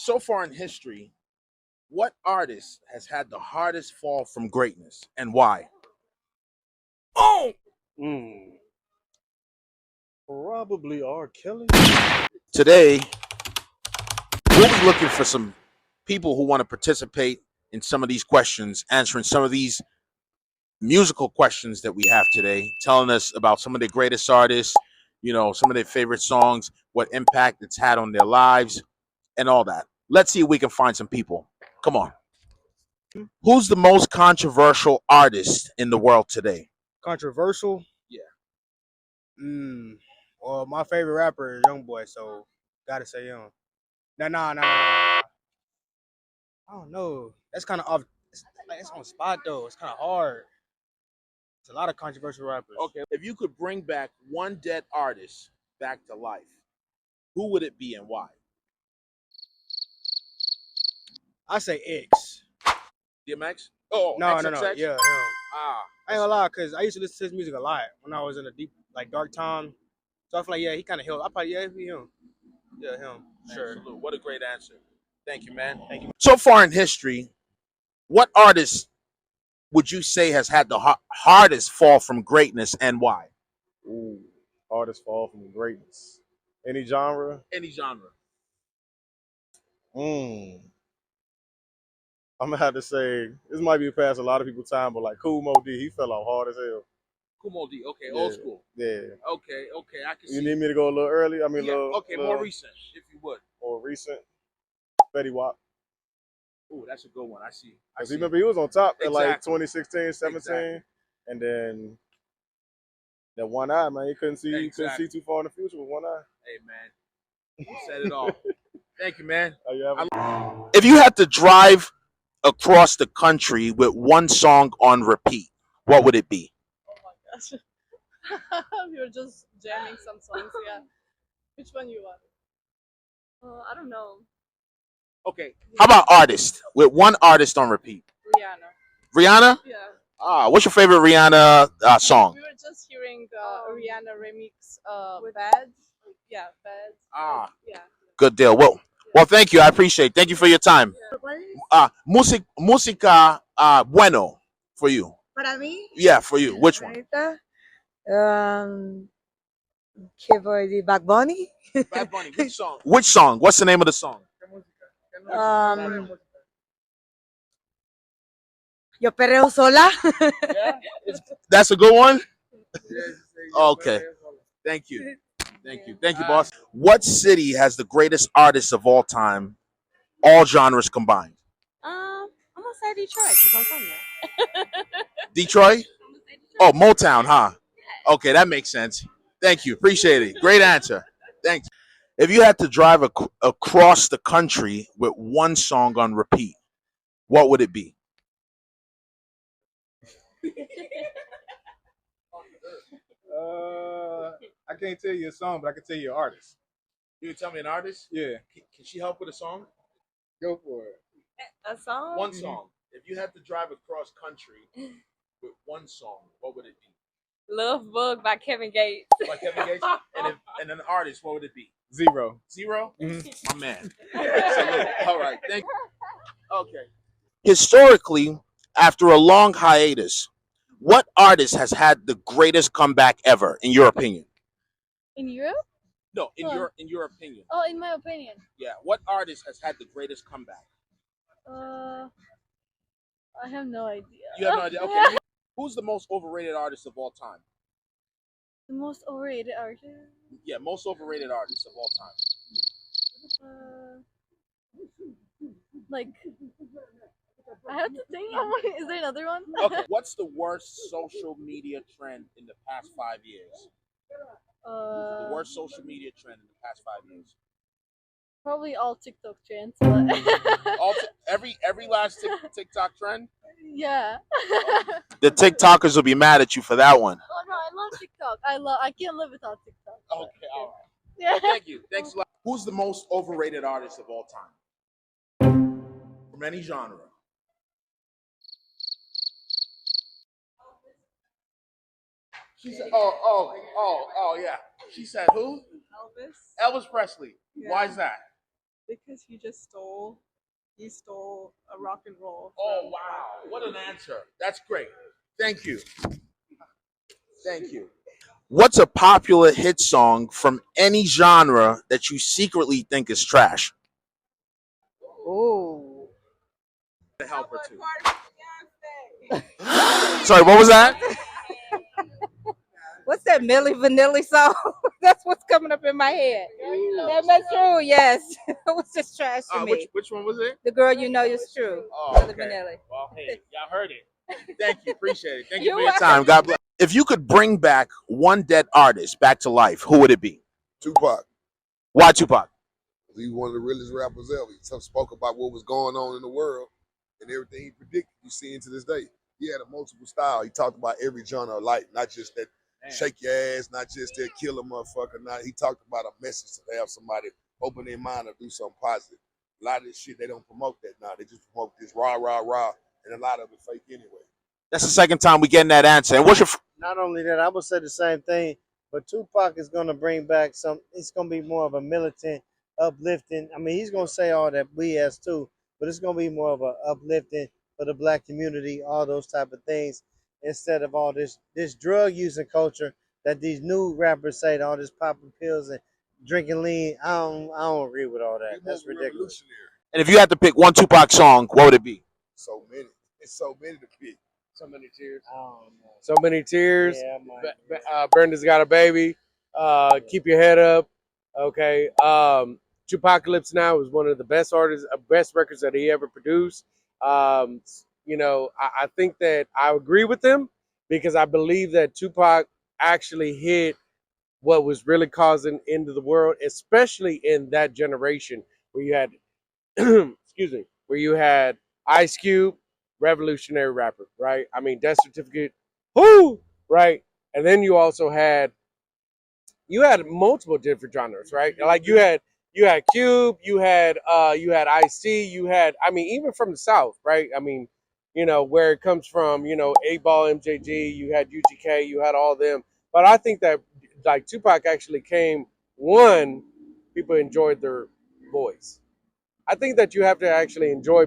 So far in history, what artist has had the hardest fall from greatness and why? Oh, Mm, Probably R. Kelly. today we'll be looking for some people who want to participate in some of these questions, answering some of these musical questions that we have today, telling us about some of the greatest artists, some of their favorite songs, what impact it's had on their lives, and all that. Let's see if we can find some people. Come on. Who's the most controversial artist in the world today? Controversial. Yeah. Well, my favorite rapper is Young Boy, so gotta say Young. Nah. I don't know. That's kind of off. It's on spot though. It's kind of hard. It's a lot of controversial rappers. Okay. If you could bring back one dead artist back to life, who would it be and why? I say X. DMX? Oh, No. XXX? Yeah, him. Ah, I ain't gonna lie, cause I used to listen to his music a lot when I was in a deep, like dark time. So I feel like he kind of healed. I probably it'd be him. Yeah, him. Sure. absolute. What a great answer. Thank you, man. Thank you. So far in history, what artist would you say has had the hardest fall from greatness and why? Ooh, artists fall from greatness. Any genre? Any genre. Mm. I'm gonna have to say this might be past a lot of people's time, but like Cool Mo D, he fell off hard as hell. Kumo D. Okay, Yeah, old school. yeah. Okay, I can see. You need me to go a little early? I mean, Yeah. little, Okay, more recent, if you would. More recent. Fetty Wap. Oh, that's a good one. I see. Cause remember he was on top in like Exactly. 2016, 17, Exactly. and then that one eye, man, he couldn't see. He couldn't Exactly. see too far in the future with one eye. Hey, man, you said it all. Thank you, man. Oh, you have a- If you had to drive across the country with one song on repeat, what would it be? Oh my gosh. We were just jamming some songs, yeah. Which one you want? I don't know. Okay. How about artist? With one artist on repeat. Rihanna. Rihanna? Yeah. What's your favorite Rihanna song? We were just hearing the Rihanna remix with Bad. Yeah, Bad. Yeah. Good deal. Well, thank you. I appreciate it. Thank you for your time. Música bueno for you. Para mí, Yeah, for you. Which one? ahorita, um, ¿qué voy a decir? Bad Bunny. Bad Bunny. Which song? Which song? What's the name of the song? Um, Yo perreo sola. That's a good one? Okay. Thank you. Thank you. Thank you, boss. What city has the greatest artists of all time, all genres combined? I'm gonna say Detroit because I'm from there. Detroit? Oh, Motown, huh? Okay, that makes sense. Thank you. Appreciate it. Great answer. Thanks. If you had to drive across the country with one song on repeat, what would it be? I can't tell you a song, but I can tell you an artist. You can tell me an artist? Yeah, Can she help with a song? go for it. A song? One song. If you had to drive across country with one song, what would it be? Love Bug by Kevin Gates. Like Kevin Gates? And an artist, what would it be? Zero. Zero? Mhm. My man. Salute. All right. Thank you. Okay. Historically, after a long hiatus, what artist has had the greatest comeback ever, in your opinion? In Europe? No, Huh. in your opinion. Oh, in my opinion. Yeah. What artist has had the greatest comeback? I have no idea. You have no idea. Okay. Who's the most overrated artist of all time? The most overrated artist? Yeah, most overrated artist of all time. Like, I have to think. Is there another one? Okay. What's the worst social media trend in the past 5 years? The worst social media trend in the past 5 years. Probably all TikTok trends. But Every last TikTok trend. yeah. The TikTokers will be mad at you for that one. Oh no, I love TikTok. I can't live without TikTok. Okay, all right. Yeah. Well, thank you. Thanks a lot. Who's the most overrated artist of all time? From any genre. She said, oh, yeah. She said who? Elvis. Elvis Presley. Yeah. Why is that? Because he stole a rock and roll. Oh From wow, what an answer! That's great. Thank you. Thank you. What's a popular hit song from any genre that you secretly think is trash? Ooh. To help her too. Sorry, what was that? What's that Millie Vanilli song? That's what's coming up in my head. That's true. Yes, it was just trash to Which me. which one was it? The girl you know is true. Oh, Millie okay. Vanilli. Well, hey, y'all heard it. Thank you, appreciate it. Thank you You're for your welcome. time. God bless. If you could bring back one dead artist back to life, who would it be? Tupac. Why Tupac? He was one of the realest rappers ever. He spoke about what was going on in the world and everything he predicted. You see to this day. He had a multiple style. He talked about every genre of life, not just that shake your ass, not just that kill a motherfucker. Not he talked about a message to have somebody open their mind or do something positive. A lot of this shit they don't promote that now. They just promote this rah rah rah, and a lot of it fake anyway. That's the second time we getting that answer. And what's your Not only that, I would say the same thing, but Tupac is going to bring back some, it's going to be more of a militant, uplifting. I mean, he's going to say all that BS too, but it's going to be more of a uplifting for the black community, all those type of things, instead of all this drug using culture that these new rappers say, all this popping pills and drinking lean. I don't agree with all that. That's ridiculous. And if you had to pick one Tupac song, what would it be? So many. It's so many to pick. So many tears. I don't know. So many tears. Yeah, I might. Brenda's got a baby. Keep your head up. Okay. Chupacalypse Now is one of the best artists, best records that he ever produced. I think that I agree with him because I believe that Tupac actually hit what was really causing into the world, especially in that generation where you had excuse me, where you had Ice Cube, revolutionary rapper, right? I mean, Death Certificate, whoo, right? And then you had multiple different genres, right? Like you had Cube, you had Ice-T, you had, I mean, even from the South, right? I mean, where it comes from, 8 Ball, MJG, you had UGK, you had all them. But I think that like Tupac actually came, one, people enjoyed their voice. I think that you have to actually enjoy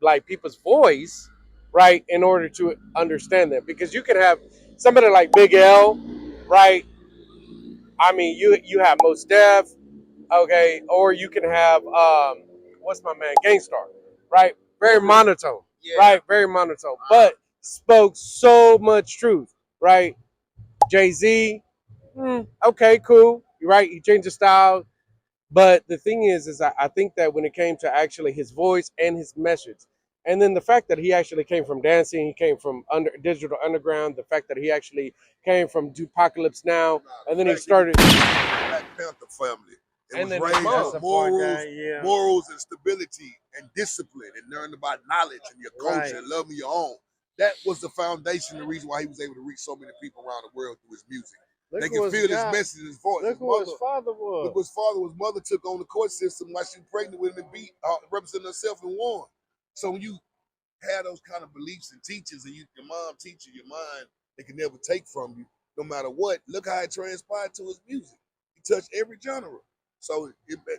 like people's voice, right, in order to understand them. Because you can have somebody like Big L, right? I mean, you have Mos Def, okay, or you can have what's my man, Gangstar, right? Very monotone, right? Very monotone, but spoke so much truth, right? Jay Z, okay, cool, you're right. He changed his style, but the thing is I think that when it came to actually his voice and his message, and then the fact that he actually came from dancing, he came from digital underground, the fact that he actually came from Dupacalypse Now, and then he started Black Panther family. It And was then raised his mom. with That's a point, morals, guy, yeah. morals and stability and discipline and learn about knowledge and your culture Right. and loving your own. That was the foundation, the reason why he was able to reach so many people around the world through his music. They can feel his message, his voice. Look who his father was. Look what his father, his mother took on the court system while she was pregnant with him and beat, representing herself and won. So when you have those kind of beliefs and teachers and your mom teaches your mind, they can never take from you, no matter what. Look how it transpired to his music. He touched every genre. So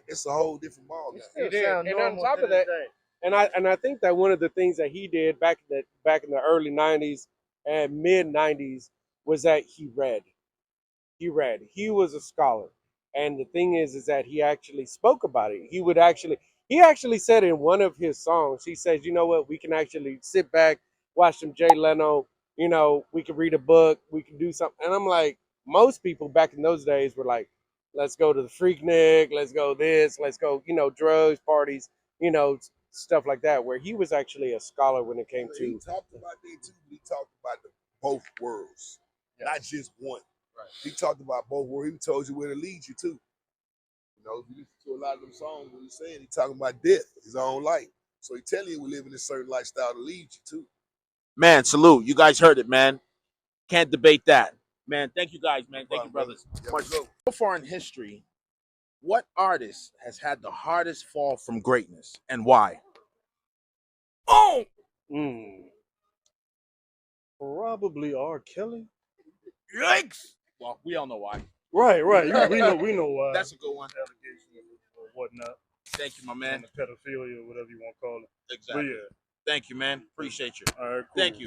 it's a whole different ballgame. He did. And on top of that, and I think that one of the things that he did back in the early '90s and mid '90s was that he read. He was a scholar, and the thing is that he actually spoke about it. He actually said in one of his songs, he says, you know what, we can actually sit back, watch some Jay Leno, we can read a book, we can do something. And I'm like, most people back in those days were like, let's go to the Freaknik, let's go this, let's go, drugs, parties, stuff like that, where he was actually a scholar when it came He to talked about that too, but he talked about both worlds, not just one. Right. He talked about both worlds. He told you where to lead you to. If you listen to a lot of them songs, what he's saying, he's talking about death, his own life. So he's telling you we live in a certain lifestyle to lead you to. Man, salute. You guys heard it, man. Can't debate that. Man, thank you guys, man. Thank you, brothers. Much so far in history, what artist has had the hardest fall from greatness and why? Oh, Mm. Probably R. Kelly. yikes! Well, we all know why. Right. We know why. That's a good one. Or whatnot. Thank you, my on man. the pedophilia or whatever you want to call it. Exactly. But yeah, Thank you, man. Appreciate you. all right, cool. Thank you.